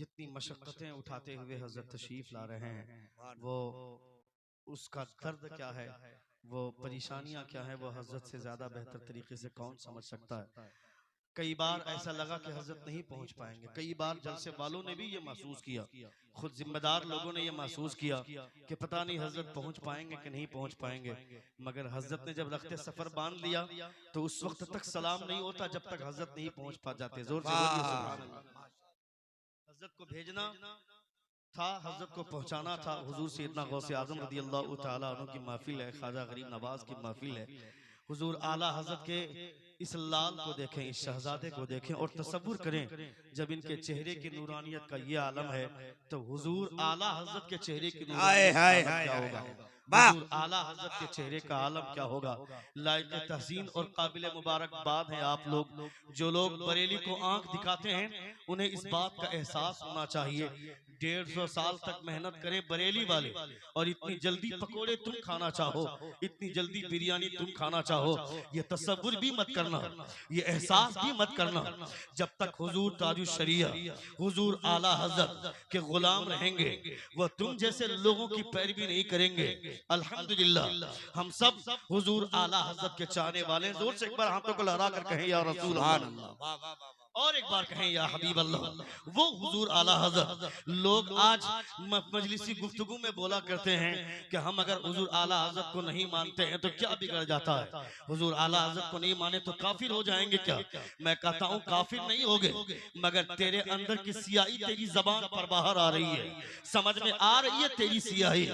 जितनी मशक्क़तें उठाते हुए हजरत तशरीफ ला रहे हैं, वो उसका दर्द क्या है, वो परेशानियां क्या है, वो हजरत से ज्यादा बेहतर तरीके से कौन समझ सकता है। कई बार ऐसा लगा कि हजरत नहीं पहुंच पाएंगे, कई बार जलसे वालों ने भी ये महसूस किया, खुद जिम्मेदार लोगों ने ये महसूस किया कि पता नहीं हजरत पहुंच पाएंगे कि नहीं पहुंच पाएंगे। मगर हजरत ने जब रखते सफर बांध लिया तो उस वक्त तक सलाम नहीं होता जब तक हजरत नहीं पहुंच पा जाते। जोर से बोलिए सुभान अल्लाह। हजरत को भेजना था, हजरत को पहुंचाना था। हुजूर सैयदना गौसे आजम रदी अल्लाह तआला अन्हु की महफिल है, ख्वाजा गरीब नवाज की महफिल है। हुजूर आला हजरत के इस लाल को देखें, इस शहजादे को देखें और तसव्वुर करें जब इनके चेहरे की नूरानियत का ये आलम है तो हुजूर आला हजरत के चेहरे की नूरानियत का आलम क्या होगा, हुजूर आला हजरत के चेहरे का आलम क्या होगा। लायक तहसीन और काबिल मुबारकबाद हैं आप लोग, जो लोग बरेली को आंख दिखाते हैं उन्हें इस बात का एहसास होना चाहिए 150 साल तक मेहनत करें बरेली वाले और इतनी जल्दी पकोड़े तुम खाना चाहो, इतनी जल्दी बिरयानी तुम खाना चाहो, ये तसव्वुर भी मत करना, ये एहसास भी मत करना जब तक हुजूर ताजुश शरिया हुजूर आला हजरत के गुलाम रहेंगे वह तुम जैसे लोगों की पैरवी नहीं करेंगे। अल्हम्दुलिल्लाह हम सब हुजूर आला हजरत के चाहने वाले हैं। जोर से एक बार हाथों को लहरा कर कहें या रसूल अल्लाह, और एक बार कहें या हबीब अल्लाह। वो हुजूर आला हजरत लोग आज मजलिसी गुफ्तगू में बोला करते हैं कि हम अगर हुजूर आला हजरत को नहीं मानते हैं तो क्या बिगड़ जाता है, हुजूर आला हजरत को नहीं माने तो काफिर हो जाएंगे क्या। मैं कहता हूँ काफिर नहीं होगे, मगर तेरे अंदर की सियाही तेरी जबान पर बाहर आ रही है, समझ में आ रही है तेरी सियाही,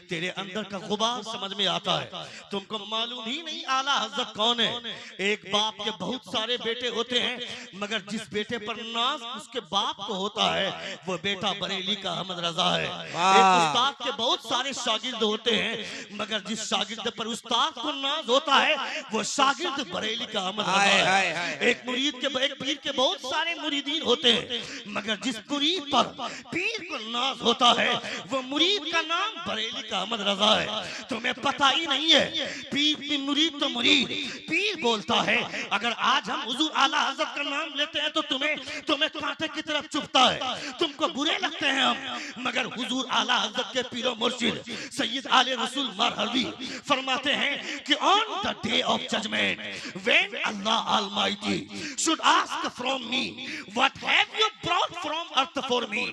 तेरे अंदर का गुबार समझ में आता है। तुमको मालूम ही नहीं आला हजरत कौन है। एक बाप के बहुत सारे बेटे होते हैं, मगर जिस बेटे पर नाज उसके बाप को होता है वो बेटा बरेली का अहमद रजा है। एक उस्ताद के बहुत सारे शागिर्द होते हैं, मगर जिस शागिर्द पर उस्ताद को नाज होता है वो शागिर्द बरेली का अहमद रजा है। एक मुरीद के एक पीर के बहुत सारे मुरीदीन होते हैं, मगर जिस मुरीद पर पीर को नाज होता है वो मुरीद का नाम बरेली का अहमद रजा है। तुम्हें पता ही नहीं है, पीर की मुरीद तो मुरीद पीर बोलता है। अगर आज हम हुजूर आला हजरत का नाम लेते हैं तो तुम्हें कांटे की तरफ चुभता है, तुमको बुरे लगते हैं हम, मगर हुजूर आला हजरत के पीरो मुर्शिद सैयद आले रसूल मरहवी फरमाते हैं कि on the day of judgement when Allah almighty should ask from me what have you brought from earth for me,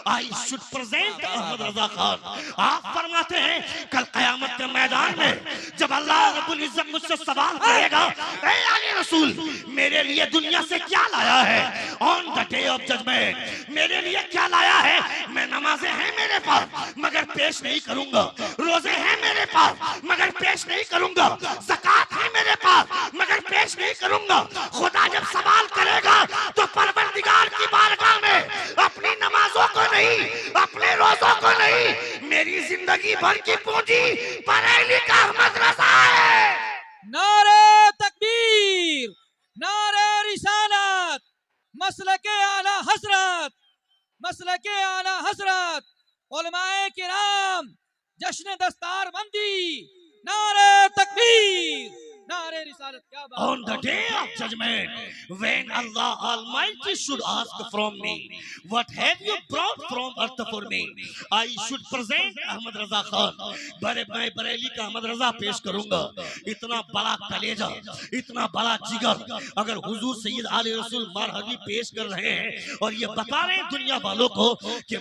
I should present Ahmad Raza Khan. आप फरमाते हैं कल कयामत के मैदान में जब अल्लाह रब्बुल इज्जत मुझसे सवाल करेगा, ए आले रसूल मेरे लिए दुनिया से क्या लाया है, on the day of judgement मेरे लिए क्या लाया है। मैं नमाजें हैं मेरे पास मगर पेश नहीं करूंगा, रोजे हैं मेरे पास मगर पेश नहीं करूंगा, ज़कात है मेरे पास मगर पेश नहीं करूंगा। खुदा जब सवाल करेगा तो परवरदिगार की बारगाह में अपनी नमाजों को नहीं, अपने रोजों को नहीं, मेरी जिंदगी भर की पूंजी बरेली का अहमद रजा है। नारे तकबीर, नारे रिसालत, मसलके आला हजरत, मसलके आला हजरत, उलमाए किराम, जश्न दस्तार बंदी, नारे तकबीर, नारे रिसालत। क्या बात। On the day of judgment, when Allah Almighty should ask from me, what have you brought from earth for me, I should present Ahmad Raza Khan. मैं बरेली का अहमद रजा पेश करूंगा। इतना बड़ा कलेजा, इतना बड़ा जिगर अगर हुजूर सैयद आले रसूल मरहवी पेश कर रहे हैं और ये बता रहे हैं दुनिया वालों को कि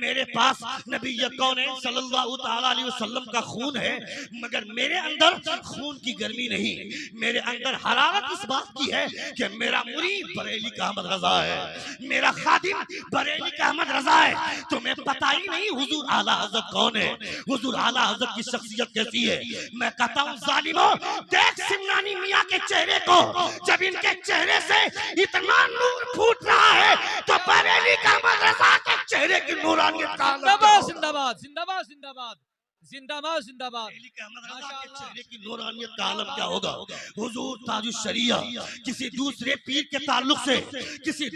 मेरे पास नबी कौनैन सल्लल्लाहु तआला अलैहि वसल्लम का खून है, मगर मेरे अंदर खून की गर्मी नहीं, मेरे अंदर हरारत इस बात की है कि मेरा मुरीद बरेली का अहमद रजा है, मेरा खादिम बरेली का अहमद रजा है। तुम्हें पता ही नहीं हुजूर आला हजरत कौन है, हुजूर आला हजरत की शख्सियत कैसी है। मैं कहता हूँ जालिमों, देख सिमनानी मियाँ के चेहरे को, जब इनके चेहरे से इतना नूर फूट रहा है तो बरेली का अहमद रजा के चेहरे की नूरानियत का जिंदाबाद जिंदाबाद जिंदाबाद जिंदाबाद। जिंदाबाद जिंदाबाद। के चेहरे की नूरानियत का आलम क्या होगा। हुजूर ताजुश शरिया किसी दूसरे पीर के ताल्लुक से, किसी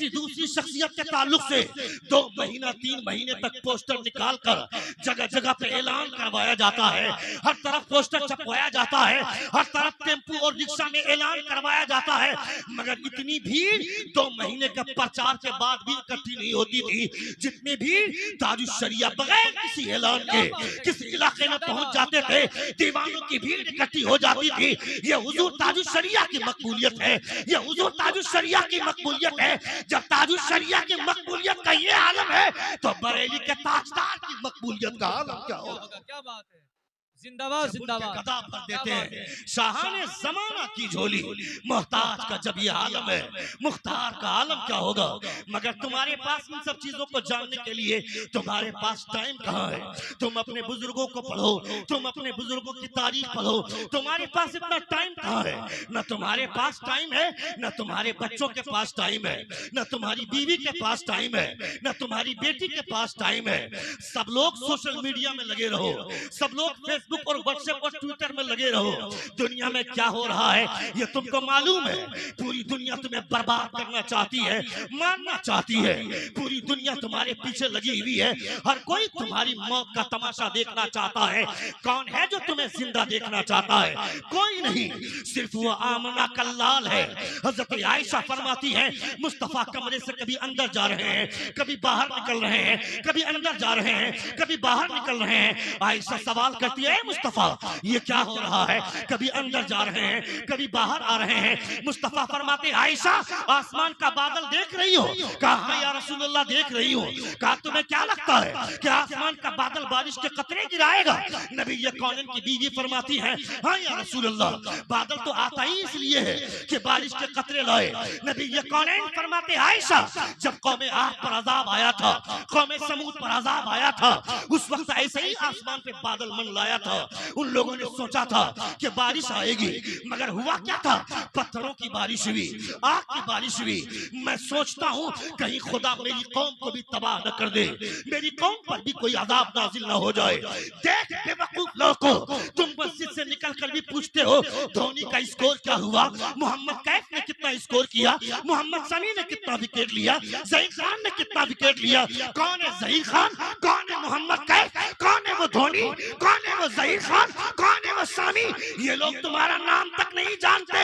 दूसरी शख्सियत के ताल्लुक से 2 महीना 3 महीने तक पोस्टर निकाल कर जगह जगह पे ऐलान करवाया जाता है। हर तरफ पोस्टर छपवाया जाता है, हर तरफ टेम्पू और रिक्शा में ऐलान करवाया जाता है, मगर इतनी भीड़ 2 महीने का प्रचार के बाद भी इकट्ठी नहीं होती थी जितनी भीड़ ताजुश शरिया बगैर किसी ऐलान के किसी इलाके में पहुंच जाते थे। दीवानों की भीड़ इकट्ठी हो जाती थी। ये हुजूर ताजुश शरिया की मकबूलियत है, ये हुजूर ताजुश शरिया की मकबूलियत है। जब ताजुश शरिया की मकबूलियत का ये आलम है तो बरेली के ताजदार की मकबूलियत का आलम क्या होगा। क्या बात है। जिंदाबाद जिंदाबाद। गदा भर देते हैं शाहाने जमाना की झोली। मोहताज का जब ये आलम है, मुख्तार का आलम क्या होगा। मगर तुम्हारे पास इन सब चीजों को जानने के लिए तुम्हारे पास टाइम कहाँ है। तुम अपने बुजुर्गों को पढ़ो, तुम अपने बुजुर्गों की तारीख पढ़ो, तुम्हारे पास इतना टाइम कहाँ है। न तुम्हारे पास टाइम है, न तुम्हारे बच्चों के पास टाइम है, न तुम्हारी बीवी के पास टाइम है, न तुम्हारी बेटी के पास टाइम है। सब लोग सोशल मीडिया में लगे रहो, सब लोग फेसबुक और व्हाट्सएप और ट्विटर में लगे रहो। दुनिया में क्या हो रहा है ये तुमको मालूम है। पूरी दुनिया तुम्हें बर्बाद करना चाहती है, मारना चाहती है। पूरी दुनिया तुम्हारे पीछे लगी हुई है। हर कोई तुम्हारी मौत का तमाशा देखना चाहता है। कौन है जो तुम्हें जिंदा देखना चाहता है? कोई नहीं, सिर्फ वो आमना कल्लाल है। हजरत आयशा फरमाती है मुस्तफा कमरे से कभी अंदर जा रहे हैं, कभी बाहर निकल रहे हैं, कभी अंदर जा रहे हैं, कभी बाहर निकल रहे हैं। आयशा सवाल करती है मुस्तफा ये क्या हो रहा है। कभी अंदर जा रहे हैं, कभी बाहर आ रहे हैं। मुस्तफा फरमाते आयशा आसमान का बादल देख रही हो? कहा हाँ या रसूलुल्लाह देख रही हो। कहा तुम्हें क्या लगता है कि आसमान का बादल बारिश के कतरे गिराएगा? नबी ये कौनन की बीवी फरमाती है हाँ या रसूलुल्लाह बादल तो आता ही इसलिए है कि बारिश के कतरे लाए। नबी ये कौनन फरमाते आयशा जब कौमे आद पर अजाब आया था, कौमे समूद पर अजाब आया था, उस वक्त ऐसे ही आसमान पे बादल मंडलाया था। उन लोगों ने सोचा था कि बारिश आएगी, मगर हुआ क्या था? पत्थरों की बारिश हुई, आग की बारिश हुई। मैं सोचता हूँ कहीं खुदा मेरी कौम को भी तबाह न कर दे, मेरी कौम पर भी कोई अजाब नाजिल न हो जाए। देख बेवकूफ लोगों, तुम मस्जिद से निकल कर भी पूछते हो धोनी का स्कोर क्या हुआ, मोहम्मद कैफ ने कितना स्कोर किया, मोहम्मद शमी ने कितना विकेट लिया, ज़हीर खान ने कितना विकेट लिया। कौन है ज़हीर खान, कौन है मोहम्मद कैफ, कौन है वो धोनी, कौन है वो ज़हीर खान, कौन है वो शामी? ये लोग तुम्हारा नाम तक नहीं जानते।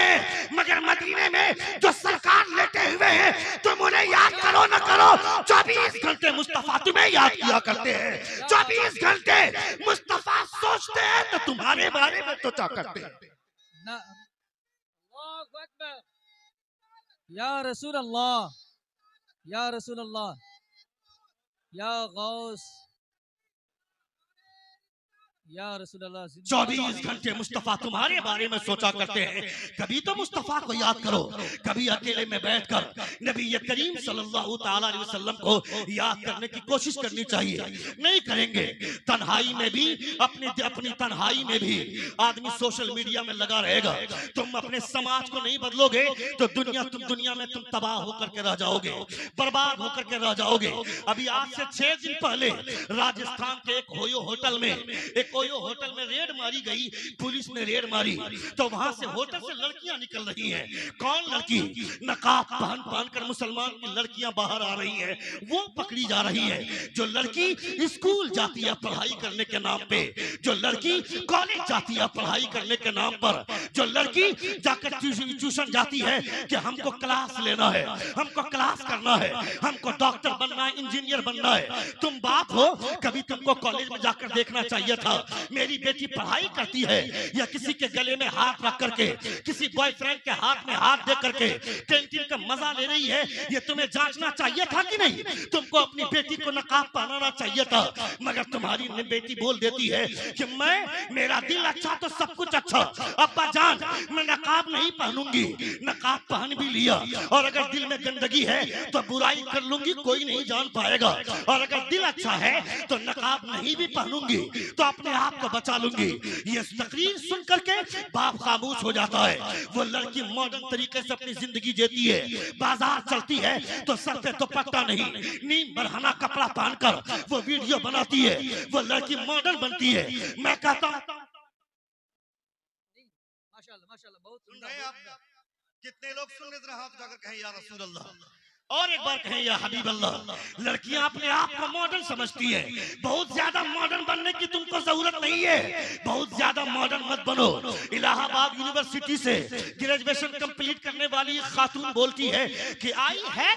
मगर मदीने में जो सरकार लेटे हुए हैं तुम उन्हें याद करो न करो, 24 घंटे मुस्तफा तुम्हें याद किया करते हैं। 24 घंटे मुस्तफा सोचते हैं तो तुम्हारे बारे में सोचा करते हैं। या रसूल अल्लाह, या रसूल अल्लाह, या गौस, या रसूल अल्लाह। 24 घंटे मुस्तफा तुम्हारे बारे में सोचा करते हैं। कभी तो मुस्तफा को याद करो, कभी अकेले में बैठकर नबी करीम सल्लल्लाहु ताला अलैहि वसल्लम को याद करने की कोशिश करनी चाहिए। नहीं करेंगे, तन्हाई में भी अपनी तन्हाई में भी आदमी सोशल मीडिया में लगा रहेगा। तुम अपने समाज को नहीं बदलोगे तो दुनिया में तुम तबाह होकर के रह जाओगे, बर्बाद होकर के रह जाओगे। अभी आज से 6 दिन पहले राजस्थान के एक होयो होटल में रेड मारी गई, पुलिस ने रेड मारी तो वहां से होटल से लड़कियां निकल रही हैं। कौन लड़की? नकाब पहन कर मुसलमान की लड़कियां बाहर आ रही हैं, वो पकड़ी जा रही है। जो लड़की स्कूल जाती है पढ़ाई करने के नाम पे, जो लड़की कॉलेज जाती है पढ़ाई करने के नाम पर, जो लड़की जाकर ट्यूशन जाती है कि हमको क्लास लेना है, हमको क्लास करना है, हमको डॉक्टर बनना है, इंजीनियर बनना है। तुम बाप हो, कभी तुमको कॉलेज में जाकर देखना चाहिए था मेरी बेटी पढ़ाई करती है या किसी के गले में हाथ रख करके, किसी बॉयफ्रेंड के हाथ में हाथ दे करके कैंटीन का मजा ले रही है। ये तुम्हें जांचना चाहिए था कि नहीं? तुमको अपनी बेटी को नकाब पहनाना चाहिए था। मगर तुम्हारी बेटी बोल देती है कि मेरा दिल अच्छा तो सब कुछ अच्छा, अब्बा जान मैं नकाब नहीं पहनूंगी। नकाब पहन भी लिया और अगर दिल में गंदगी है तो बुराई कर लूंगी, कोई नहीं जान पाएगा। और अगर दिल अच्छा है तो नकाब नहीं भी पहनूंगी तो अपने अपने आप को बचा लूंगी। ये तकरीर सुन करके बाप खामोश हो जाता है। वो लड़की मॉडर्न तरीके से अपनी जिंदगी जीती है, बाजार चलती है तो सर पे दुपट्टा नहीं, नीम बरहना कपड़ा पहनकर वो वीडियो बनाती है। वो लड़की मॉडर्न बनती है। मैं कहता माशाल्लाह माशाल्लाह, बहुत सुन रहे हैं आप? कितने लोग सुन रहे, हाथ उठाकर कहें या रसूल अल्लाह, और एक बार कहें या हबीब अल्लाह। लड़कियां अपने आप को मॉडर्न समझती है। बहुत ज्यादा मॉडर्न बनने की तुमको जरूरत नहीं है, बहुत ज्यादा मॉडर्न मत बनो। इलाहाबाद यूनिवर्सिटी से ग्रेजुएशन कंप्लीट करने वाली खातून बोलती है कि I have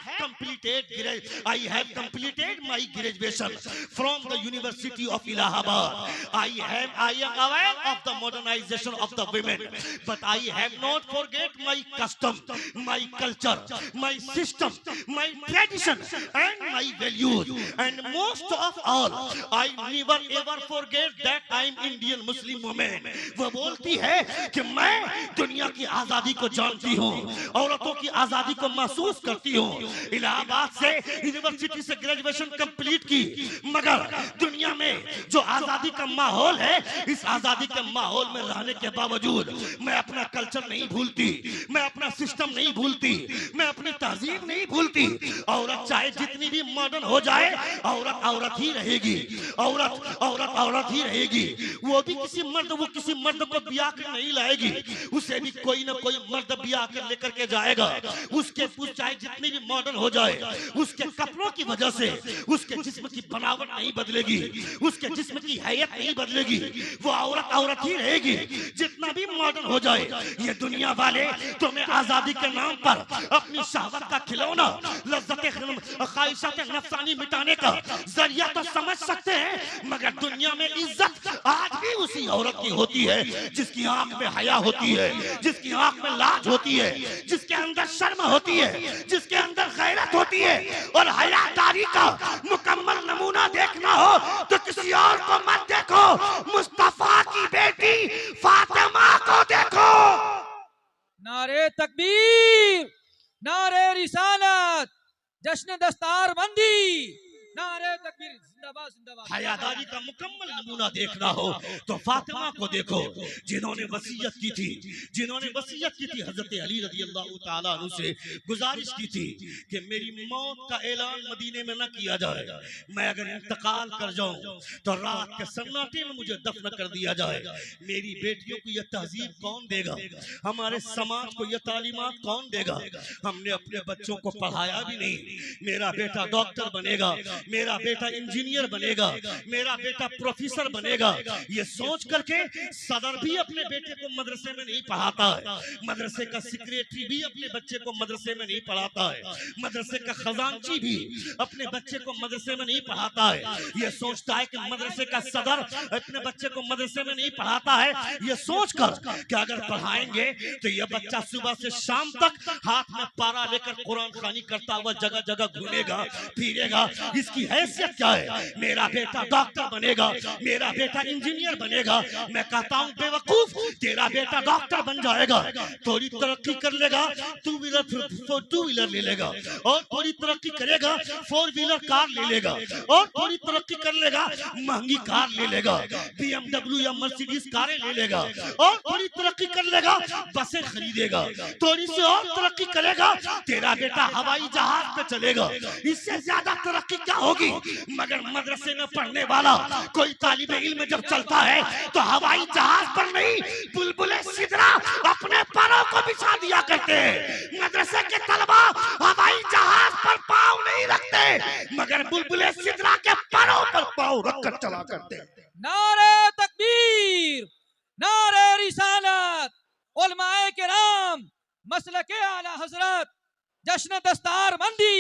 completed my graduation from the university of Allahabad. I am aware of the modernization of the women, but I have not forget my custom, my culture, my system, my tradition and my values, and most of all I never ever forget that I am Indian Muslim woman। वो बोलती है कि मैं दुनिया की आजादी को जानती हूँ, औरतों की आजादी को महसूस करती हूँ। इलाहाबाद से यूनिवर्सिटी से ग्रेजुएशन कंप्लीट की, मगर दुनिया में जो आजादी का माहौल है, इस आजादी के माहौल में रहने के बावजूद मैं अपना कल्चर नहीं भूलती, मैं अपना सिस्टम नहीं भूलती, मैं अपनी तहजीब नहीं भूलती। औरत चाहे जितनी भी मॉडर्न हो जाए, औरत औरत ही रहेगी, औरत औरत औरत ही रहेगी। वो किसी मर्द को ब्याह कर नहीं लाएगी, उसे भी कोई ना कोई मर्द ब्याह कर लेकर के जाएगा। उसके चाहे जितनी भी मॉडर्न हो जाए, उसके कपड़ों की वजह से उसके जिस्म की बनावट नहीं बदलेगी, उसके जिस्म की हैयत नहीं बदलेगी, वो औरत औरत ही रहेगी। जितना भी मॉडर्न हो जाए, ये दुनिया वाले तुम्हें आजादी के नाम पर अपनी शहवत का खिलौना, ख्वाहिशात नफसानी मिटाने का जरिया तो समझ सकते हैं, मगर दुनिया में इज्जत आज भी उसी औरत की होती है जिसकी आंख में हया होती है, जिसकी आंख में लाज होती है, जिसके अंदर शर्म होती है, जिसके अंदर गैरत होती है। और हयादारी का मुकम्मल नमूना देखना हो तो किसी और को मत देखो, मुस्तफा की बेटी फातिमा को देखो। नारे तकबीर, नारे रिसालत, जश्न दस्तारबंदी, नारे तकबीर, जिंदाबाद जिंदाबाद। हयादारी का मुकम्मल नमूना देखना हो तो फातिमा को देखो, जिन्होंने वसीयत की थी हजरत अली रज़ियल्लाहु ताला अन्हु से गुजारिश की थी कि मेरी मौत का ऐलान मदीने में न किया जाए, मैं अगर इंतकाल कर जाऊं तो रात के सन्नाटे में मुझे दफन कर दिया जाए। मेरी बेटियों को यह तहजीब कौन देगा, हमारे समाज को यह तालीमात कौन देगा? हमने अपने बच्चों को पढ़ाया भी नहीं। मेरा बेटा डॉक्टर बनेगा, मेरा बेटा इंजीनियर बनेगा, मेरा बेटा प्रोफेसर बनेगा, ये सोच करके सदर भी अपने बेटे को मदरसे में नहीं पढ़ाता है, मदरसे का सेक्रेटरी भी अपने बच्चे को मदरसे में नहीं पढ़ाता है, मदरसे का खजांची भी अपने बच्चे को मदरसे में नहीं पढ़ाता है। ये सोचता है कि मदरसे का सदर अपने बच्चे को मदरसे में नहीं पढ़ाता है, ये सोचकर कि अगर पढ़ाएंगे तो ये बच्चा सुबह से शाम तक हाथ में पारा लेकर कुरान खानी करता हुआ जगह जगह घूमेगा फिरेगा। इसकी हैसियत क्या है? मेरा बेटा डॉक्टर बनेगा, मेरा बेटा इंजीनियर बनेगा। मैं कहता हूँ बेवकूफ, तेरा बेटा डॉक्टर बन जाएगा, थोड़ी तरक्की कर लेगा, टू व्हीलर ले लेगा, और थोड़ी तरक्की करेगा 4 व्हीलर कार ले लेगा, और थोड़ी तरक्की कर लेगा महंगी कार ले लेगा, BMW या मर्सिडीज कारें ले लेगा, और थोड़ी तरक्की कर लेगा बसें खरीदेगा, थोड़ी सी और तरक्की करेगा तेरा बेटा हवाई जहाज पे चलेगा। इससे ज्यादा तरक्की क्या होगी? मगर मदरसे में पढ़ने वाला कोई तालिबे इल्म जब चलता है तो हवाई जहाज पर नहीं, बुलबुले सिदरा अपने पैरों को बिछा दिया करते हैं। मदरसे के तलबा हवाई जहाज पर पाँव नहीं रखते, मगर बुलबुले सिदरा के पैरों पर पाँव रखकर चला करते हैं। नारे तकबीर, नारे रिसालत, उलमाए किराम, मसलके आला हजरत, जश्न दस्तारबंदी,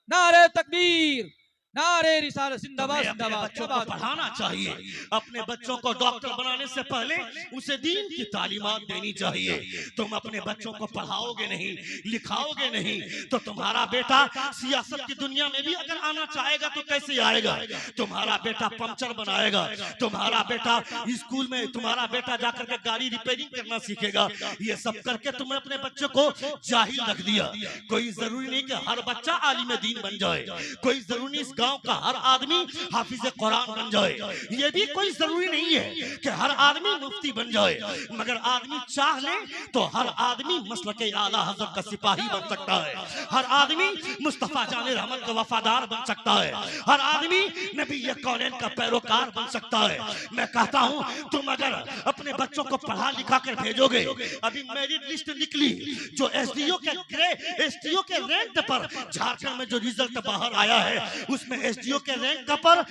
नारे तकबीर, नारे रिसालत, जिंदाबाद जिंदाबाद। बच्चों को पढ़ाना चाहिए, अपने बच्चों को डॉक्टर बनाने से पहले उसे दीन की तालीमात देनी चाहिए। तुम अपने बच्चों को पढ़ाओगे नहीं, लिखाओगे नहीं तो तुम्हारा बेटा सियासत की दुनिया में भी अगर आना चाहेगा तो कैसे आएगा? तुम्हारा बेटा पंचर बनाएगा, तुम्हारा बेटा स्कूल में तुम्हारा बेटा जाकर के गाड़ी रिपेयरिंग करना सीखेगा। ये सब करके तुमने अपने बच्चों को जाहिल रख दिया। कोई जरूरी नहीं कि हर बच्चा आलिम दीन बन जाए, कोई जरूरी नहीं इस गांव का हर आदमी हाफिज कुरान बन जाए, ये भी कोई जरूरी नहीं है कि हर आदमी मुफ्ती बन जाए, मगर आदमी चाह ले तो हर आदमी मसलके आला हज़रत का सिपाही बन सकता है, हर आदमी मुस्तफा जाने रहमत का वफादार बन सकता है, हर आदमी नबी कौनैन का पैरोकार बन सकता है। मैं कहता हूँ तुम अगर अपने बच्चों को पढ़ा लिखा कर भेजोगे, अभी मेरिट लिस्ट निकली जो एसडीओ के रैंक पर झारखंड में जो रिजल्ट बाहर आया है उसमें एसडीओ के रैंक पर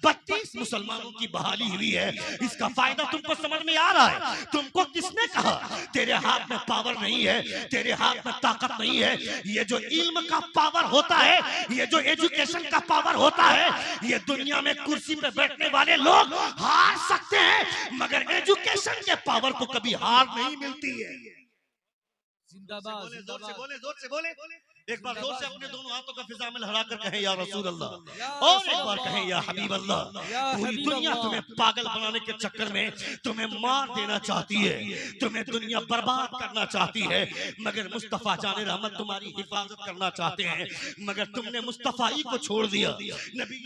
32 मुसलमानों की बहाली हुई है। इसका फायदा तुमको समझ में आ रहा है? तुमको किसने कहा तेरे हाथ में पावर नहीं है, तेरे हाथ में ताकत नहीं है? ये जो इल्म का पावर होता है, ये जो एजुकेशन का पावर होता है, ये दुनिया में कुर्सी पे बैठने वाले लोग हार सकते हैं, मगर एजुकेशन के पावर को कभी हार नहीं मिलती है। जिंदाबाद, जोर से बोले। एक बार जोर से अपने दोनों हाथों का फिजा में लहरा कर कहें या रसूल अल्लाह, और एक बार कहें या हबीब अल्लाह। पूरी दुनिया तुम्हें पागल बनाने के चक्कर में तुम्हें मार देना चाहती है, तुम्हें दुनिया बर्बाद करना चाहती है, मगर मुस्तफा जाने रहमत तुम्हारी हिफाजत करना चाहते हैं, मगर तुमने मुस्तफा ही को छोड़ दिया। नबी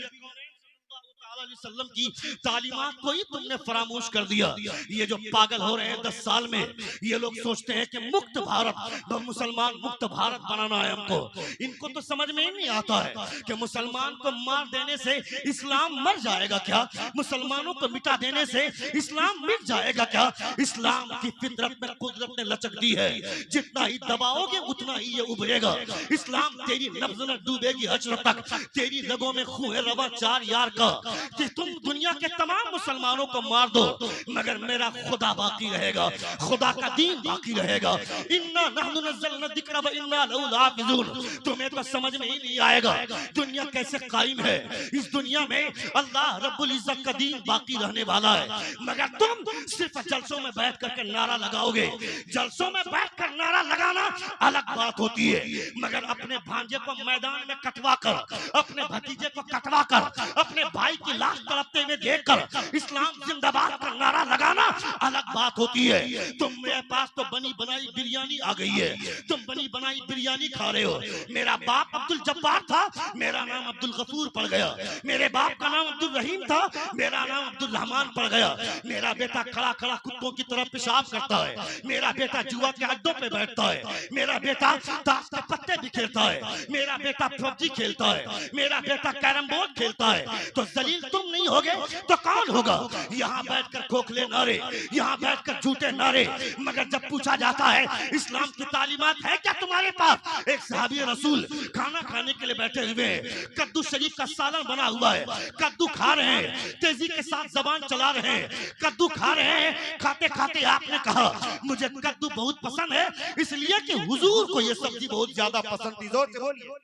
वसल्लम की तालीमात को ही तुमने फरामोश कर दिया। ये जो पागल हो रहे हैं 10 साल में, ये लोग सोचते हैं कि मुक्त भारत, मुसलमान मुक्त भारत बनाना है हमको। इनको तो समझ में ही नहीं आता है कि मुसलमान को मार देने से इस्लाम मर जाएगा क्या? मुसलमानों को मिटा देने से इस्लाम मिट जाएगा क्या? इस्लाम की फितरत में कुदरत ने लचक दी है, जितना ही दबाओगे उतना ही ये उभरेगा। इस्लाम तेरी नब्ज में डूबेगी हश्र तक, तेरी रगों में खून है रवा 4 यार का, कि तुम दुनिया के तमाम मुसलमानों को मार दो मगर मेरा खुदा बाकी रहेगा, खुदा का दीन बाकी रहेगा। इन्ना नहनु नज़्ज़लना ज़िक्र व इन्ना लहु लाफ़िज़ून। तुम्हें तो समझ में ही नहीं आएगा दुनिया कैसे कायम है। इस दुनिया में अल्लाह रब्बुल इज़्ज़त का दीन बाकी रहने वाला है, मगर तुम सिर्फ जलसों में बैठ करके नारा लगाओगे। जलसों में बैठ कर नारा लगाना अलग बात होती है, मगर अपने भांजे को मैदान में कटवा कर, अपने भतीजे को कटवा कर, अपने भाई की लाश तड़पते हुए देखकर इस्लाम जिंदाबाद का नारा लगाना अलग बात होती है। तुम मेरे पास तो बनी बनाई बिरयानी आ गई है, तुम बनी बनाई बिरयानी खा रहे हो। मेरा बाप अब्दुल जब्बार था, मेरा नाम अब्दुल गफूर पड़ गया। मेरे बाप का नाम अब्दुल रहीम था, मेरा नाम अब्दुल रहमान पड़ गया। मेरा बेटा खड़ा खड़ा कुत्तों की तरह पेशाब करता है, मेरा बेटा जुआ के अड्डों पे बैठता है, मेरा बेटा ताश के पत्ते बिखेरता है, मेरा बेटा पबजी खेलता है, मेरा बेटा कैरम बोर्ड खेलता है। तो जलील तुम नहीं होगे तो कौन होगा? यहाँ बैठकर खोखले नारे, यहाँ बैठकर झूठे नारे, मगर जब पूछा जाता है इस्लाम की तालीमात है क्या तुम्हारे पास? एक सहाबी रसूल खाना खाने के लिए बैठे हुए हैं, कद्दू शरीफ का सालन बना हुआ है, कद्दू खा रहे हैं, तेजी के साथ जबान चला रहे हैं, कद्दू खा रहे हैं। खाते खाते आपने कहा मुझे कद्दू बहुत पसंद है, इसलिए कि हुजूर को ये सब्जी बहुत ज्यादा पसंद थी। जोर से बोलिए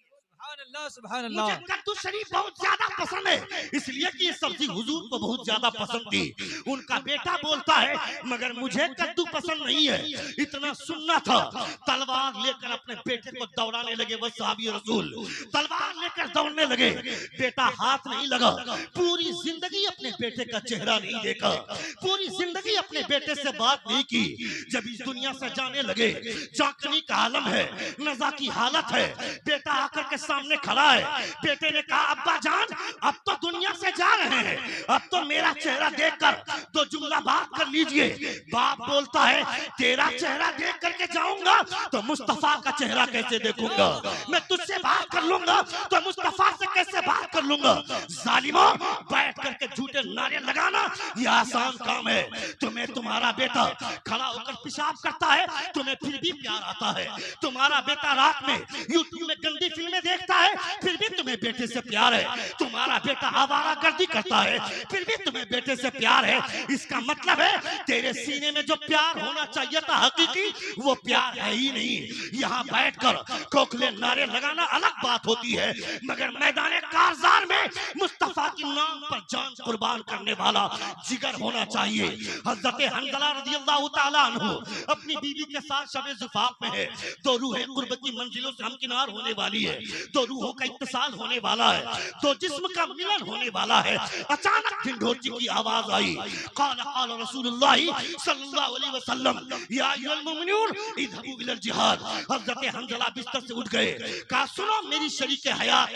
सुभान अल्लाह। मुझे कद्दू शरीफ बहुत ज्यादा पसंद है, इसलिए कि ये सब्जी हुजूर को बहुत ज्यादा पसंद थी। उनका बेटा बोलता है मगर मुझे कद्दू पसंद नहीं है। इतना सुनना था, तलवार लेकर अपने बेटे को दौड़ाने लगे। वो सहाबी रसूल तलवार लेकर दौड़ने लगे, बेटा हाथ नहीं लगा। पूरी जिंदगी अपने बेटे का चेहरा नहीं देखा, पूरी जिंदगी अपने बेटे से बात नहीं की। जब इस दुनिया से जाने लगे, जाकनी का आलम है, नज़ा की हालत है, बेटा आकर के सामने खड़ा है। बेटे ने कहा अब्बा जान अब तो दुनिया से जा रहे हैं, अब तो मेरा चेहरा देखकर 2 जुमला बात कर लीजिए। बाप बोलता है तेरा चेहरा देख करके जाऊंगा तो मुस्तफा का चेहरा कैसे देखूंगा? मैं तुझसे बात कर लूंगा तो मुस्तफा से कैसे बात कर लूंगा? जालिमों, बैठ करके झूठे नारे लगाना यह आसान काम है। तुम्हें तुम्हारा बेटा खड़ा होकर पेशाब करता है, तुम्हें फिर भी प्यार आता है। तुम्हारा बेटा रात में यूट्यूब में गंदी फिल्में देखता है, फिर भी तुम्हें बेटे से प्यार है। तुम्हारा बेटा आवारागर्दी करता है, फिर भी तुम्हें बेटे से प्यार है। इसका मतलब है तेरे सीने में जो प्यार होना चाहिए था हकीकी, वो प्यार है ही नहीं। यहाँ बैठकर खोखले नारे लगाना अलग बात होती है, मगर मैदान कारज़ार में मुस्तफा की नाम पर जान कुर्बान करने वाला जिगर होना चाहिए। हजरत हंज़ला रज़ियल्लाहु ताला अन्हु अपनी बीवी के साथ शब ज़ुफ़ाफ़ में है। 2 रूहें कुर्ब की मंजिलों से हमकिनार होने वाली है, 2 रूहों का इत्तिसाल होने वाला है, 2 जिस्म का मिलन होने वाला है। अचानक ढिंढोरची की आवाज आई, क़ाल क़ाल रसूलुल्लाह सल्लल्लाहु अलैहि वसल्लम या अय्युहल मुमिनून इज़हबू इलल जिहाद। हज़रत हंज़ला बिस्तर से उठ गए, कहा सुनो मेरी शरीके हयात,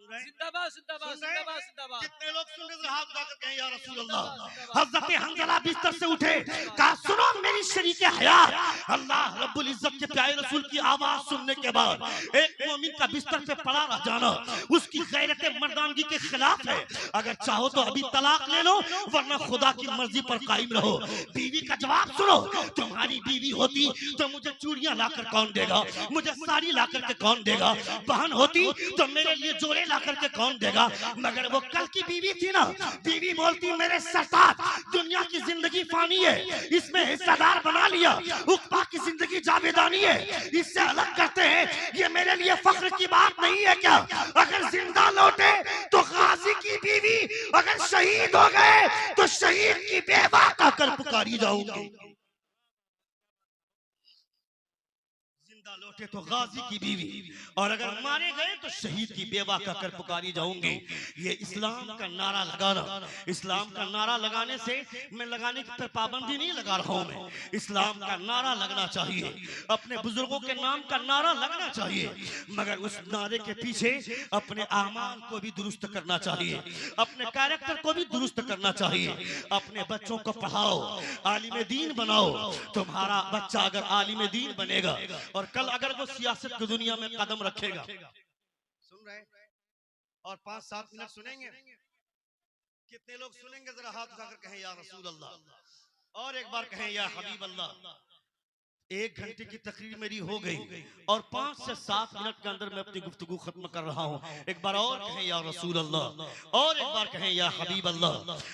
जिंदाबाद जिंदाबाद सुन रहे हैं? जिंदाबाद जिंदाबाद कितने लोग सुन रहे हैं? हाथ उठाकर कहें या रसूल अल्लाह। जिंदाबाद। हज़रत हंज़ला बिस्तर से उठे, कहा सुनो मेरी शरीक हयात, अल्लाह रब्बुल इज्जत के प्यारे रसूल की आवाज सुनने के बाद एक मोमिन का बिस्तर पे पड़ा रह जाना उसकी गैरत मर्दानगी के खिलाफ है। अगर चाहो तो अभी तलाक ले लो, वरना खुदा की मर्जी पर कायम रहो। बीवी का जवाब सुनो, तुम्हारी बीवी होती तो मुझे चूड़ियां लाकर कौन देगा, मुझे साड़ी लाकर के कौन देगा, बहन होती तो मेरे लिए जोड़े लाकर के कौन देगा। मगर वो कल की बीवी थी ना, बीवी बोलती मेरे सरताज दुनिया की जिंदगी फानी है, इसमें हिस्सेदार बना लिया, उकबा की जिंदगी जावेदानी है, इससे अलग करते हैं, ये मेरे लिए फख्र की बात नहीं है क्या। अगर जिंदा लौटे तो गाजी की बीवी, अगर शहीद हो गए तो शहीद की बेवा कहकर पुकारी जाऊंगी। जिंदा लौटे तो गाजी की बीवी, और अगर मारे गए तो शहीद की बेवा कहकर पुकारी जाऊंगी। ये इस्लाम का नारा लगाना, इस्लाम का नारा लगाने से मैं लगाने की पर पाबंदी नहीं लगा रहा हूं, मैं इस्लाम का नारा लगना चाहिए, अपने बुजुर्गों के नाम का नारा लगना चाहिए, मगर उस नारे के पीछे अपने आमाल को भी दुरुस्त करना चाहिए, अपने कैरेक्टर को भी दुरुस्त करना चाहिए। अपने बच्चों को पढ़ाओ, आलिम दीन बनाओ। तुम्हारा बच्चा अगर आलिम दीन बनेगा और कल अगर वो सियासत की दुनिया में कदम रखेगा, सुन रहे हैं? और 5-7 मिनट सुनेंगे, कितने लोग सुनेंगे? जरा हाथ उठाकर कहें या रसूल अल्लाह, और एक बार कहें या हबीब अल्लाह। 1 घंटे की तकरीर मेरी हो गई और 5 से 7 मिनट के अंदर मैं अपनी गुफ्तगू खत्म कर रहा हूँ। एक बार और कहें या रसूल अल्लाह, और एक बार कहें या हबीब अल्लाह।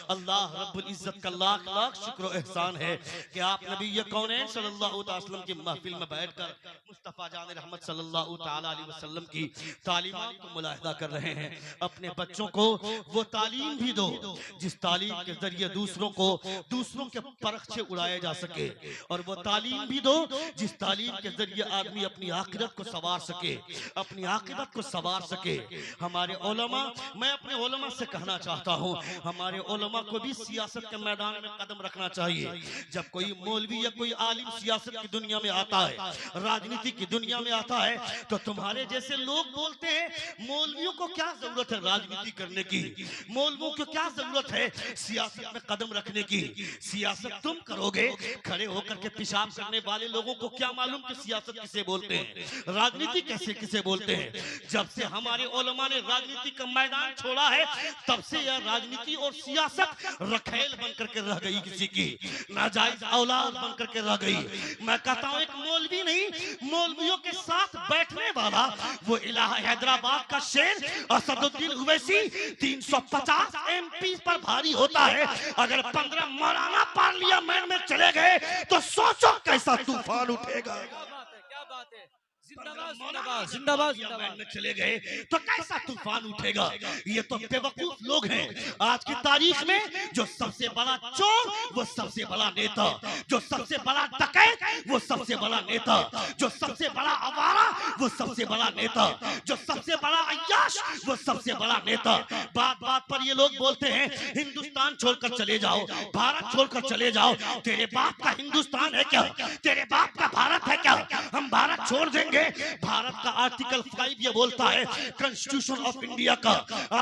अल्लाह रब्बुल इज्जत का लाख लाख शुक्र और एहसान है कि आप नबी कौनैन सल्लल्लाहु अलैहि वसल्लम की महफिल में बैठकर मुस्तफा जान रहमत सल्लल्लाहु तआला अलैहि वसल्लम की तालीमात को मुलाहिदा कर रहे हैं। अपने बच्चों को वो तालीम भी दो जिस तालीम के जरिए दूसरों के परख से उड़ाया जा सके, और वो तालीम भी दो जिस तालीम के जरिए आदमी अपनी आखिरत को संवार सके, अपनी आखिरत को संवार सके। हमारे उलमा, मैं अपने उलमा से कहना चाहता हूँ, हमारे उलमा को भी सियासत के मैदान में कदम रखना चाहिए। जब कोई मौलवी या कोई आलिम सियासत की दुनिया में आता है, राजनीति की दुनिया में आता है, तो तुम्हारे जैसे लोग बोलते हैं मौलवियों को क्या जरूरत है राजनीति करने की, मौलवियों को क्या जरूरत है सियासत में कदम रखने की। सियासत तुम करोगे, खड़े होकर के पेशाब करने वाले लोगों को क्या मालूम कि सियासत किसे बोलते हैं, राजनीति कैसे किसे बोलते हैं। जब से हमारे उलमा ने राजनीति का मैदान छोड़ा है, तब से यह राजनीति और सियासत रखेल बन करके रह गई, किसी की नाजायज औलाद बन करके रह गई। मैं कहता हूं एक मौलवी नहीं, मौलवियों के साथ बैठने वाला वो इलाहा हैदराबाद का शेर असदुद्दीन ओवैसी 350 MP पर भारी होता है। अगर 15 मौलाना पार्लियामेंट में चले गए तो सोचो कैसा तूफान उठेगा। क्या बात है, जिंदाबाद जिंदाबाद जिंदाबाद जिंदाबाद में चले गए तो कैसा तूफान उठेगा। ये तो बेवकूफ लोग हैं आज की तारीख में, जो सबसे बड़ा चोर वो सबसे बड़ा नेता, जो सबसे बड़ा डकैत वो सबसे बड़ा नेता, जो सबसे बड़ा आवारा वो सबसे बड़ा नेता, जो सबसे बड़ा अय्याश वो सबसे बड़ा नेता। बात बात पर ये लोग बोलते हैं हिंदुस्तान छोड़कर चले जाओ, भारत छोड़कर चले जाओ। तेरे बाप का हिंदुस्तान है क्या, तेरे बाप का भारत है क्या? हम भारत छोड़ देंगे? भारत का आर्टिकल 5 ये बोलता है, कॉन्स्टिट्यूशन ऑफ इंडिया का,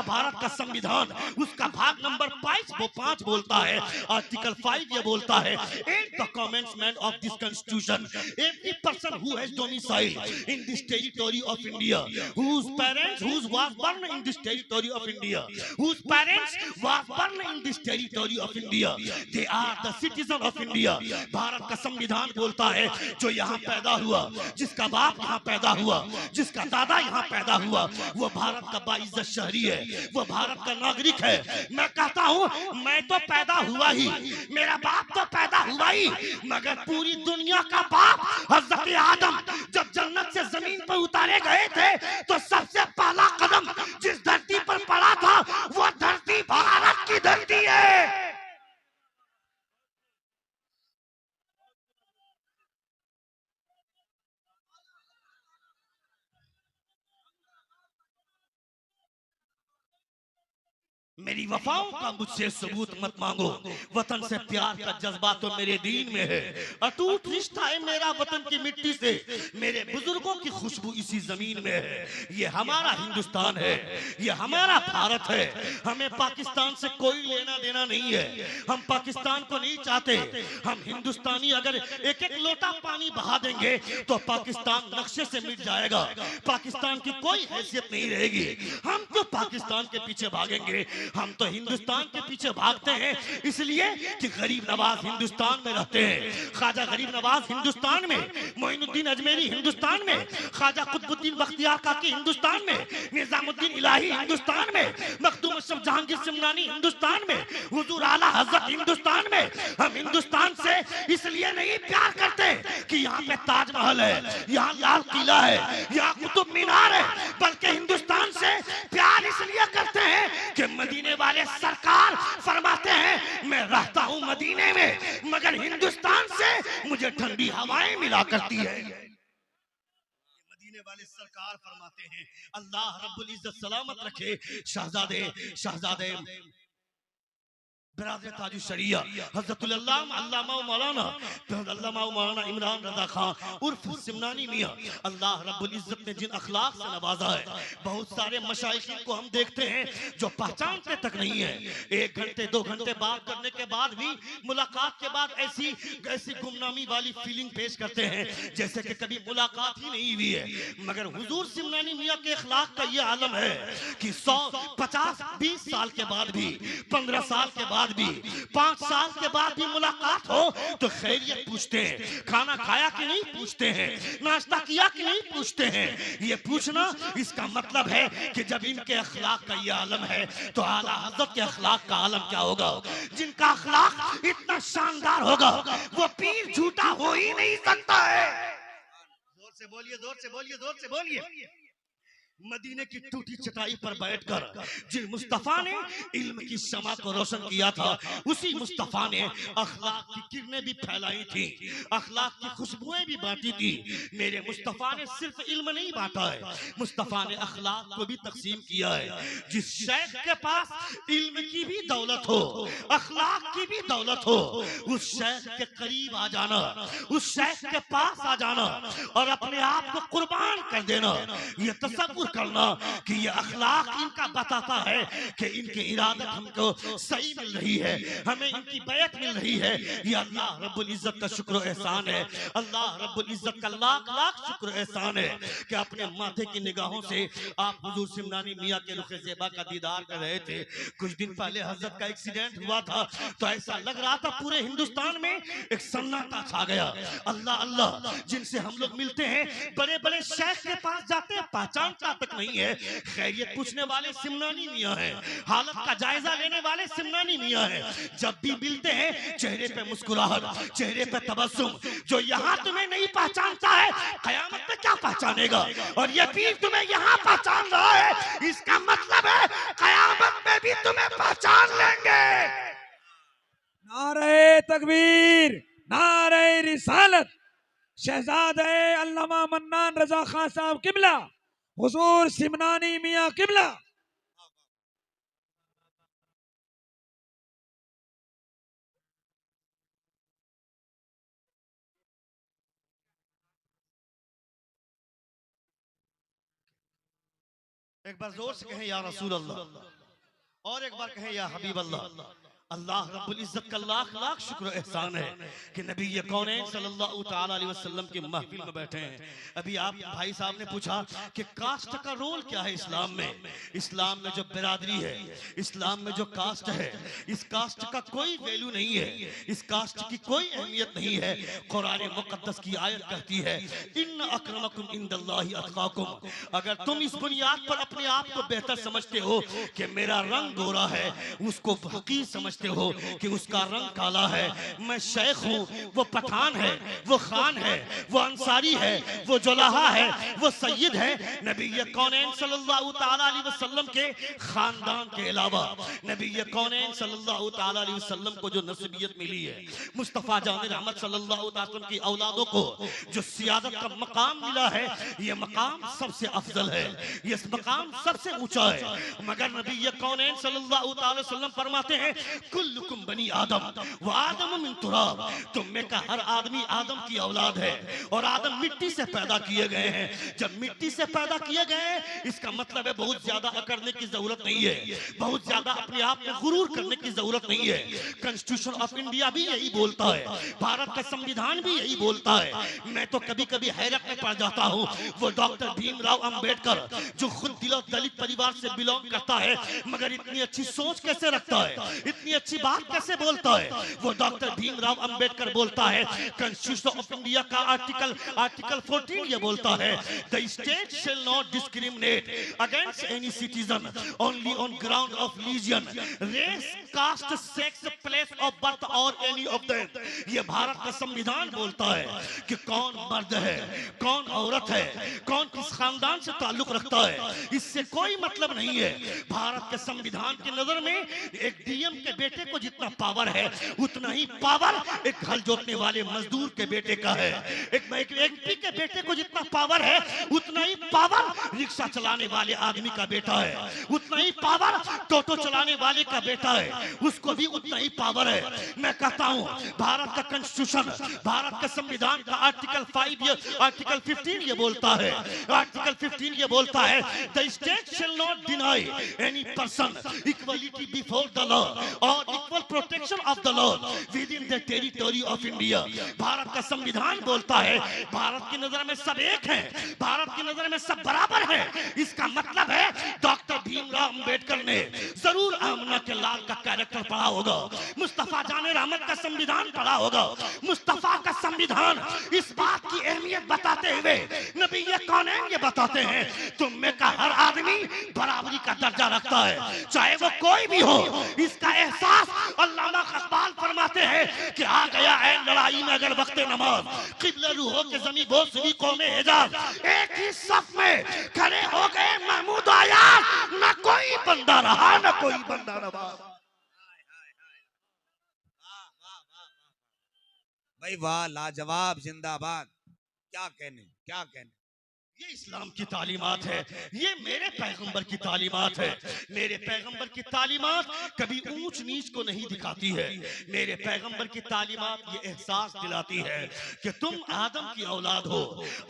भारत का संविधान उसका भाग नंबर 5 बोलता है, आर्टिकल 5 ये बोलता है, in the commencement of this constitution every person who has domicile in this territory of India, whose parents was born in this territory of India, whose parents was born in this territory of India, they are the citizen of India। Bharat का संविधान बोलता है जो यहाँ पैदा हुआ, जिसका बाप यहाँ पैदा हुआ, जिसका दादा यहाँ पैदा हुआ, वो भारत का बाइज्जत शहरी है, वो भारत का नागरिक है। मैं कहता हूँ मैं तो पैदा हुआ ही, मेरा बाप तो पैदा हुआ ही, मगर पूरी दुनिया का बाप हजरत आदम जब जन्नत से जमीन पर उतारे गए थे तो सबसे पहला कदम जिस धरती पर पड़ा था वो धरती भारत की धरती है। मेरी वफाओं का मुझसे सबूत मत मांगो, वतन से प्यार का जज्बा तो मेरे दीन में है। अटूट रिश्ता है मेरा वतन की मिट्टी से, मेरे बुजुर्गों की खुशबू इसी जमीन में है। ये हमारा हिंदुस्तान है, ये हमारा भारत है। हमें पाकिस्तान से कोई लेना देना नहीं है, हम पाकिस्तान को नहीं चाहते। हम हिंदुस्तानी अगर एक एक लोटा पानी बहा देंगे तो पाकिस्तान नक्शे से मिट जाएगा, पाकिस्तान की कोई हैसियत नहीं रहेगी। हम क्यों पाकिस्तान के पीछे भागेंगे, हम तो हिंदुस्तान के पीछे भागते हैं इसलिए कि गरीब नवाज हिंदुस्तान में रहते हैं। ख्वाजा गरीब नवाज हिंदुस्तान में, मोइनुद्दीन अजमेरी हिंदुस्तान में, ख्वाजा कुतुबुद्दीन बख्तियार काकी हिंदुस्तान में, निजामुद्दीन इलाही हिंदुस्तान में, मखदूम अशरफ जहांगीर सिमनानी हिंदुस्तान में, हुजूर आला हजरत हिंदुस्तान में। हम हिंदुस्तान से इसलिए नहीं प्यार करते कि यहाँ पे ताजमहल है, यहाँ लाल किला है, यहाँ कुतुब मीनार है, बल्कि हिंदुस्तान से प्यार इसलिए करते हैं कि मदीने वाले सरकार फरमाते हैं मैं रहता हूँ मदीने में, मगर हिंदुस्तान से मुझे ठंडी हवाएं मिला करती है। मदीने वाले सरकार फरमाते हैं अल्लाह रब्बुल इज्जत सलामत रखे शहजादे बिरादर ताजु शरिया हज़रतुल अल्लामा मौलाना इमरान रजा खान उर्फ सिमनानी मियां, अल्लाह रब्बुल इज्जत ने जिन अखलाक से नवाजा है, बहुत सारे मशाइखीन को हम देखते हैं जो पहचानते तक नहीं है। 1 घंटे 2 घंटे बात करने के बाद भी, मुलाकात के बाद ऐसी गुमनामी वाली फीलिंग पेश करते हैं जैसे कि कभी मुलाकात ही नहीं हुई है। मगर हुजूर सिमनानी मियां के अखलाक का ये आलम है कि 100 50 20 साल के बाद भी, 15 साल के बाद भी, 5 साल के बाद भी मुलाकात हो तो खैरियत पूछते हैं, खाना खाया कि नहीं पूछते हैं, नाश्ता किया कि नहीं पूछते हैं। ये पूछना इसका मतलब है कि जब इनके अखलाक का ये आलम है तो आला हज़रत के अखलाक का आलम क्या होगा। जिनका अखलाक इतना शानदार होगा वो पीर झूठा हो ही नहीं सकता है। जोर से बोलिए, जोर से बोलिए, जोर से बोलिए। मदीने की टूटी चटाई पर बैठकर जिन मुस्तफा ने इल्म की शमा को रोशन किया था, उसी मुस्तफा ने अखलाक की किरणें भी फैलाई थी, अखलाक की खुशबुएं भी बांटी थी। मेरे मुस्तफा ने सिर्फ इल्म नहीं बांटा है, मुस्तफा ने अखलाक को भी तकसीम किया है। जिस शेख के पास इल्म की भी दौलत हो, अखलाक की भी दौलत हो, उस शेख के करीब आ जाना, उस शेख के पास आ जाना और अपने आप को कुर्बान कर देना, ये तसव्वुर करना कि ये अखलाक इनका बताता है कि इनकी इरादत हमको सही मिल रही है, हमें इनकी बैत मिल रही है। ये अल्लाह रब्बुल इज्जत का शुक्र एहसान है, अल्लाह रब्बुल इज्जत का लाख लाख शुक्र एहसान है कि अपने माथे की निगाहों से आप हुजूर सिमनानी मियां के रुखे ज़ेबा का दीदार कर रहे थे। कुछ दिन पहले हजरत का एक्सीडेंट हुआ था तो ऐसा लग रहा था पूरे हिंदुस्तान में एक सन्नाटा छा गया। अल्लाह अल्लाह, जिनसे हम लोग मिलते हैं, बड़े बड़े शेख के पास जाते हैं, पहचानता तक नहीं है, खैरियत पूछने वाले सिमनानी मियां हैं, हालत का जायजा लेने वाले सिमनानी मियां हैं। जब भी मिलते हैं चेहरे पे मुस्कुराहट, चेहरे पे तबस्सुम। जो यहाँ तुम्हें नहीं पहचानता है कयामत में क्या पहचानेगा, और ये पीर तुम्हें यहाँ पहचान रहा है, इसका मतलब है कयामत में भी तुम्हें पहचान लेंगे। नारे तकबीर, नारे रिसालत। शहजादे अल्लामा मन्नान रजा खान साहब किबला, हुजूर सिमनानी मियां किबला। एक बार जोर से कहें या रसूल अल्लाह, और एक बार कहें या हबीब अल्लाह। अल्लाह रब्बुल इज्जत का लाख लाख शुक्र एहसान है कि नबी ये कौन सल्लल्लाहु ताला अलैहि वसल्लम की महफिल में बैठे हैं। अभी आप भाई साहब ने पूछा कि कास्ट का रोल क्या है इस्लाम में। इस्लाम में जो बिरादरी है, इस्लाम में जो कास्ट है, इस कास्ट का कोई वैल्यू नहीं है, इस कास्ट की कोई अहमियत नहीं है। कुरान मुकद्दस की आयत कहती है इन्न अक्रमकुम इंदल्लाहि अत्काकुम। अगर तुम इस बुनियाद पर अपने आप को बेहतर समझते हो कि मेरा रंग गोरा है, उसको हकीर समझते समझते हो कि उसका रंग काला है, मैं शेख हूँ, वो पठान है, वो खान है, वो अंसारी है, वो जुलाहा है, वो सैयद है। नबी कौनैन सल्लल्लाहु ताला अलैहि वसल्लम के खानदान के अलावा नबी कौनैन सल्लल्लाहु ताला अलैहि वसल्लम को जो नस्बियत मिली है, मुस्तफ़ा जान रहमत सल्लल्लाहु अलैहि वसल्लम की औलादों को जो सियादत का मकाम मिला है, ये मकाम सबसे अफजल है, ये मकाम सबसे ऊंचा है। मगर नबी कौनैन सल्लल्लाहु अलैहि वसल्लम फरमाते हैं कुल्लुकुम बनी आदम व आदम मिन तुराब, तुम में का हर आदमी आदम की औलाद है और आदम मिट्टी से पैदा किए गए हैं। जब मिट्टी से पैदा किए गए हैं, इसका मतलब है बहुत ज्यादा अकड़ने की जरूरत नहीं है, बहुत ज्यादा अपने आप में गुरूर करने की जरूरत नहीं है। कॉन्स्टिट्यूशन ऑफ इंडिया भी यही बोलता है, भारत का संविधान भी यही बोलता है। मैं तो कभी कभी हैरत में पड़ जाता हूँ, वो डॉक्टर भीमराव अंबेडकर जो खुद दलित परिवार से बिलोंग करता है, मगर इतनी अच्छी सोच कैसे रखता है, इतनी अच्छी बात कैसे बोलता है। वो डॉक्टर भीमराव अंबेडकर बोलता है कॉन्स्टिट्यूशन ऑफ इंडिया का आर्टिकल 14 ये बोलता है the state shall not discriminate against any citizen only on ground of religion, race, caste, sex, place of birth और एनी ऑफ देम। ये भारत का संविधान बोलता है कि कौन मर्द है, कौन औरत है, कौन किस खानदान से ताल्लुक रखता है, इससे कोई मतलब नहीं है। भारत के संविधान की नजर में एक डीएम के बेटे को जितना पावर है, उतना ही पावर एक हल जोतने वाले मजदूर के बेटे का है। एक एमपी के बेटे को जितना पावर है, उतना ही पावर रिक्शा चलाने वाले आदमी का बेटा है, उतना ही पावर टोटो चलाने वाले का बेटा है, उसको भी उतना ही पावर है। मैं कहता हूँ भारत का कॉन्स्टिट्यूशन, भारत का संविधान का आर्टिकल 15 ये बोलता है, आर्टिकल 15 ये बोलता है the state shall not deny any person equality before the law और equal protection of the law within the territory of India. Bharat का संविधान बोलता है भारत की नजर में सब एक हैं, भारत की नजर में सब बराबर हैं। इसका मतलब है डॉक्टर भीमराव अंबेडकर ने जरूर आमना के लाल का कैरेक्टर पढ़ा होगा, मुस्तफा जाने रहमत का संविधान पढ़ा होगा। मुस्तफा का संविधान इस बात की अहमियत बताते हुए नबी कौनैन ये बताते हैं तुम में का हर आदमी बराबरी का दर्जा रखता है, चाहे वो कोई भी हो। इसका एहसास अल्लामा इकबाल फरमाते हैं कि आ गया है लड़ाई में अगर वक्त नमाज, किबला रूहों के जमी बोल सभी कौमे हिजाज, एक ही सफ में खड़े हो गए महमूद आयाज, न कोई बंदा रहा न कोई बंदा रहा। भाई वाह, लाजवाब, जिंदाबाद। क्या कहने, क्या कहने। ये इस्लाम की तालीमात है, ये मेरे पैगंबर की तालीमात है। मेरे पैगंबर की तालीमात कभी ऊंच नीच को नहीं दिखाती है। मेरे पैगंबर की तालीमात ये एहसास दिलाती है कि तुम आदम की औलाद हो,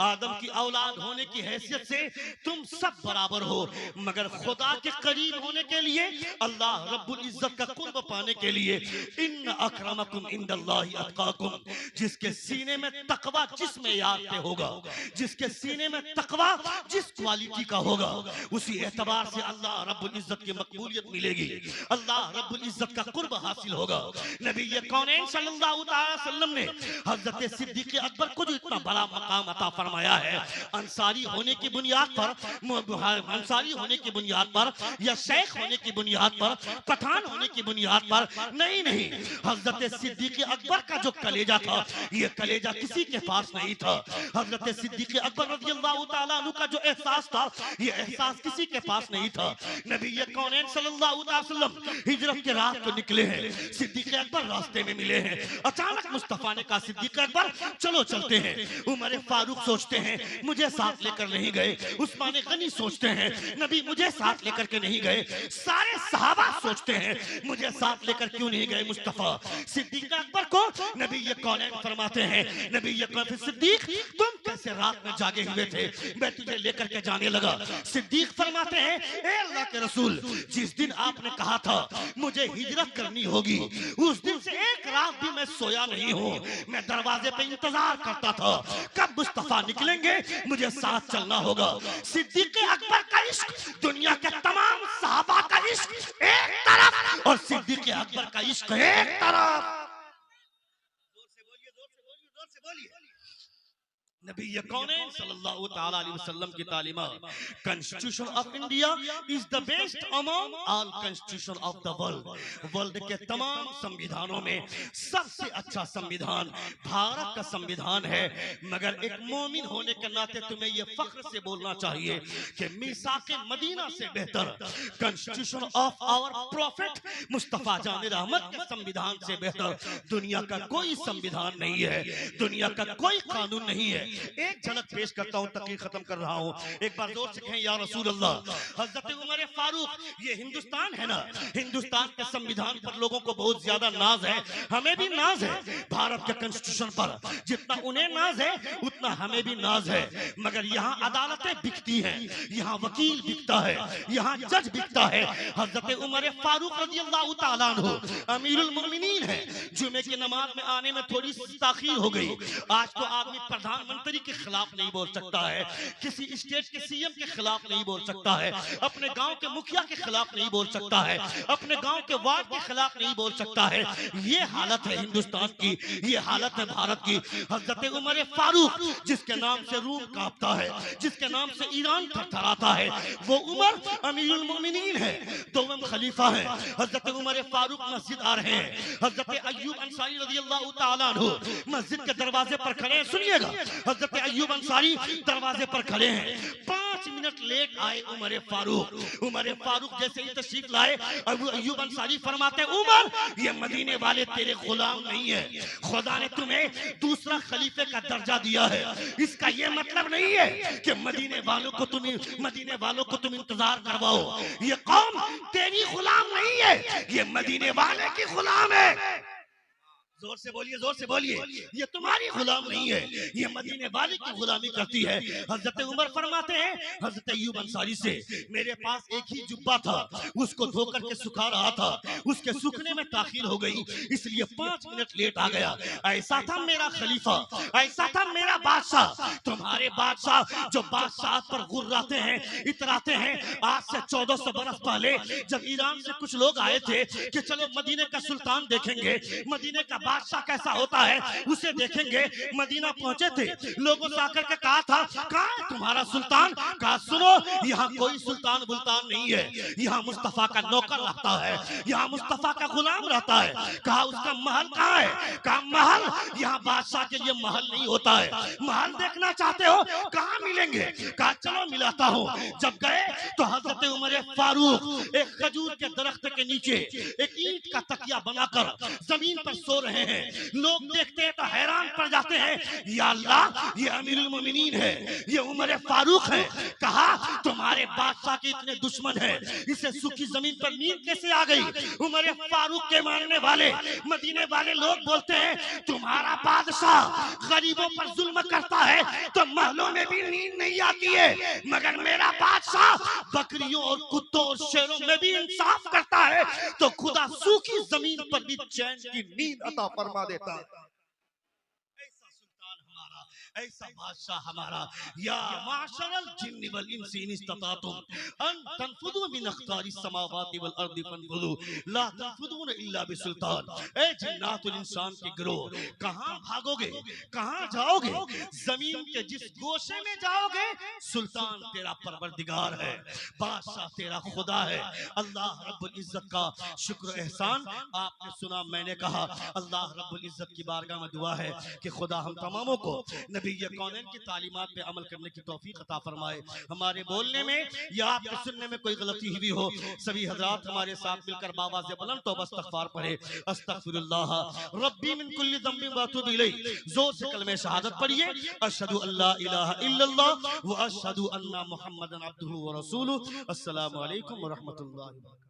आदम की औलाद होने की हैसियत से तुम सब बराबर हो, मगर खुदा के करीब होने के लिए, अल्लाह रब्बुल इज्जत का कुर्ब पाने के लिए, इन्न अकरमकुम इंदल्लाहि अतकाकुम, जिसके सीने में तकवा जिस मेयार पे होगा, जिसके सीने में तकवा जिस क्वालिटी का होगा, उसी एतबार से अल्लाह रब्बुल इज्जत की मकबूलियत मिलेगी, अल्लाह रब्बुल इज्जत का कुर्ब हासिल होगा। नबी कौनैन सल्लल्लाहु अलैहि वसल्लम ने हजरत सिद्दीक़ अकबर को जो इतना बड़ा मकाम अता फरमाया है, अंसारी होने की बुनियाद पर, अंसारी होने की बुनियाद पर या शेख होने की बुनियाद पर, पठान होने की बुनियाद पर नहीं, नहीं। हजरत सिद्दीक़ अकबर का जो कलेजा था, ये कलेजा किसी के पास नहीं था। हजरत सिद्दीक़ अकबर रज़ियल्लाहु ताला अन्हु का जो एहसास था, ये एहसास किसी के पास नहीं था। नबी कौनैन सल्लल्लाहु अलैहि वसल्लम हिजरत के रात को निकले हैं, सिद्दीक़ अकबर रास्ते में मिले हैं। अचानक मुस्तफा ने कहा सिद्दीक़ अकबर चलो चलते हैं। उमर फारूक सोचते हैं मुझे साथ लेकर नहीं गए, उस्मान गनी सोचते हैं नबी मुझे साथ लेकर के नहीं गए, सारे सहाबा सोचते हैं मुझे साथ लेकर क्यों नहीं गए मुस्तफा। सिद्दीक़ अकबर को नबी कौनैन फरमाते हैं नबी सिद्दीक़ तुम कैसे रात में जागे हुए थे, मैं तुझे लेकर के जाने लगा। सिद्दीक फरमाते हैं ए अल्लाह के रसूल, जिस दिन आपने कहा था मुझे हिजरत करनी होगी, उस दिन से एक रात भी मैं सोया नहीं हूँ। मैं दरवाजे पे इंतजार करता था कब मुस्तफा निकलेंगे, मुझे साथ चलना होगा। सिद्दीक अकबर का इश्क दुनिया के तमाम सहाबा का इश्क एक तरफ और सिद्दीक अकबर का इश्क एक तरफ। जोर से बोलिए, जोर से बोलिए, जोर से बोलिए। नबी कौनैन सल्लल्लाहु ताला अलैहि वसल्लम की तालीमात, constitution of India is the best among all constitution of the world. World के तमाम संविधानों में सबसे अच्छा संविधान भारत का संविधान है। मगर एक मोमिन होने के नाते तुम्हें यह फख्र से बोलना चाहिए कि मीसाके मदीना से बेहतर, constitution of our prophet Mustafa जान रहमत के संविधान से बेहतर दुनिया का कोई संविधान नहीं है, दुनिया का कोई कानून नहीं है। एक झलक पेश करता हूं, तकरीर खत्म कर रहा हूं। एक बार जोर से कहें या रसूल अल्लाह। हजरत उमर फारूक, ये हिंदुस्तान है ना, हिंदुस्तान के संविधान पर लोगों को बहुत ज्यादा नाज है, हमें भी नाज है। भारत के कॉन्स्टिट्यूशन पर जितना उन्हें नाज है उतना हमें भी नाज है। मगर यहाँ अदालतें बिकती हैं, यहाँ वकील बिकता है, यहाँ जज बिकता है। हजरत उमर फारूक रज़ियल्लाहु ताला अन्हु अमीरुल मोमिनीन है। जुमे की नमाज में आने में थोड़ी ताखीर हो गई। आज तो आदमी प्रधानमंत्री के खिलाफ नहीं बोल सकता है, किसी स्टेट के सीएम के खिलाफ नहीं बोल सकता है, अपने गांव के मुखिया के खिलाफ नहीं बोल सकता है, अपने गांव के वार्ड के खिलाफ नहीं बोल सकता है। ये हालत है हिंदुस्तान की, ये हालत है भारत की। हजरत उमर फारूक जिसके नाम से रूम कांपता है, जिसके नाम से ईरान थरथराता है, वो उमर अमीरुल मोमिनीन है, दोम खलीफा है। हजरत उमर फारूक मस्जिद आ रहे हैं। हजरत अय्यूब अंसारी रज़ियल्लाहु ताला अन्हु मस्जिद के दरवाजे पर खड़े हैं। सुनिएगा, हजरत अय्यूब अंसारी दरवाजे पर खड़े हैं। 5 मिनट लेट आए उमर फारूक। उमर फारूक जैसे ही तशरीफ लाए, अबू अय्यूब अंसारी फरमाते, उमर ये मदीने वाले तेरे गुलाम नहीं है, खुदा ने तुम्हें दूसरा खलीफे का दर्जा दिया है। इसका ये मतलब नहीं है कि मदीने वालों को तुम इंतजार करवाओ। ये कौम तेरी गुलाम नहीं है, ये मदीने वाले की गुलाम है। जोर से बोलिए, जोर से बोलिए, ये तुम्हारी गुलाम नहीं है, ये मदीने वाले की गुलामी करती है। हजरत उमर फरमाते हैं हजरत अय्यूब अंसारी से, मेरे पास एक ही जुब्बा था, उसको धो करके सुखा रहा था, उसके सूखने में ताखीर हो गई, इसलिए 5 मिनट लेट आ गया। ऐसा था मेरा खलीफा, ऐसा था मेरा बादशाह। तुम्हारे बादशाह जो बादशाह पर गुर्राते हैं, इतराते हैं। आज से 1400 बरस पहले जब ईरान से कुछ लोग आए थे कि चलो मदीने का सुल्तान देखेंगे, मदीने का बादशाह कैसा होता है उसे देखेंगे, मदीना पहुंचे थे। लोगों से आकर के कहा था, कहाँ है तुम्हारा सुल्तान? कहा सुनो, यहाँ कोई सुल्तान बुल्तान नहीं है, यहाँ मुस्तफा का नौकर रहता है, यहाँ मुस्तफा का गुलाम रहता है। कहा उसका महल कहाँ है? कहा महल, यहाँ बादशाह के लिए महल नहीं होता है। महल देखना चाहते हो, कहाँ मिलेंगे? कहा चलो मिलाता हूँ। जब गए तो हजरत उमर फारूक एक खजूर के दरख्त के नीचे एक ईंट का तकिया बनाकर जमीन पर सो रहे हैं। लोग देखते हैं तो हैरान पड़ जाते हैं, या अल्लाह ये अमीरुल मोमिनीन है, ये उमर फारूक है। कहा तुम्हारे बादशाह के इतने दुश्मन हैं, इसे सूखी जमीन पर नींद कैसे आ गई? उमर फारूक के मानने वाले मदीने वाले लोग बोलते हैं, तुम्हारा बादशाह गरीबों पर जुल्म करता है तो महलों में भी नींद नहीं आती है, मगर मेरा बादशाह बकरियों और कुत्तों और शेरों में भी इंसाफ करता है, तो खुदा सूखी जमीन पर भी चैन की नींद अता फरमा देता है। ऐसा सुल्तान हमारा, ऐसा बादशाह हमारा। या माशरल जिन्नि वल इंसी इन इस्ततातुम अन तनफुदू मिन अख्तारि समावाति वल अर्दि फनफुदू ला तनफुदून इल्ला बिसुल्तान। ए जिन्नात और इंसान के गिरोह, कहां भागोगे, कहां जाओगे? जमीन के जिस गोशे में जाओगे, सुल्तान तेरा परवरदिगार है, बादशाह तेरा खुदा है। अल्लाह रब्बुल इज्जत का शुक्र एहसान आपने सुना, मैंने कहा। अल्लाह रब्बुल इज्जत की बारगाह में दुआ है कि खुदा हम तमामों को नबी कौनैन की तालीमात पे अमल करने की तौफीक अता फरमाए। हमारे बोलने में या आपके सुनने में कोई गलती हुई हो, सभी हजरात हमारे साथ मिलकर बाबा से बुलंद तौबा इस्तग़फ़ार पढ़े। अस्तग़फ़िरुल्लाह रब्बी मिन कुल्लि ज़ंबिन व अतूबु इलैहि। जोर से कलमे शहादत पढ़िए, अशहदु अल्ला इलाहा इल्लल्लाह व अशहदु अन्ना मुहम्मदन अब्दुहु व रसूलुहु। अस्सलामु अलैकुम व रहमतुल्लाहि।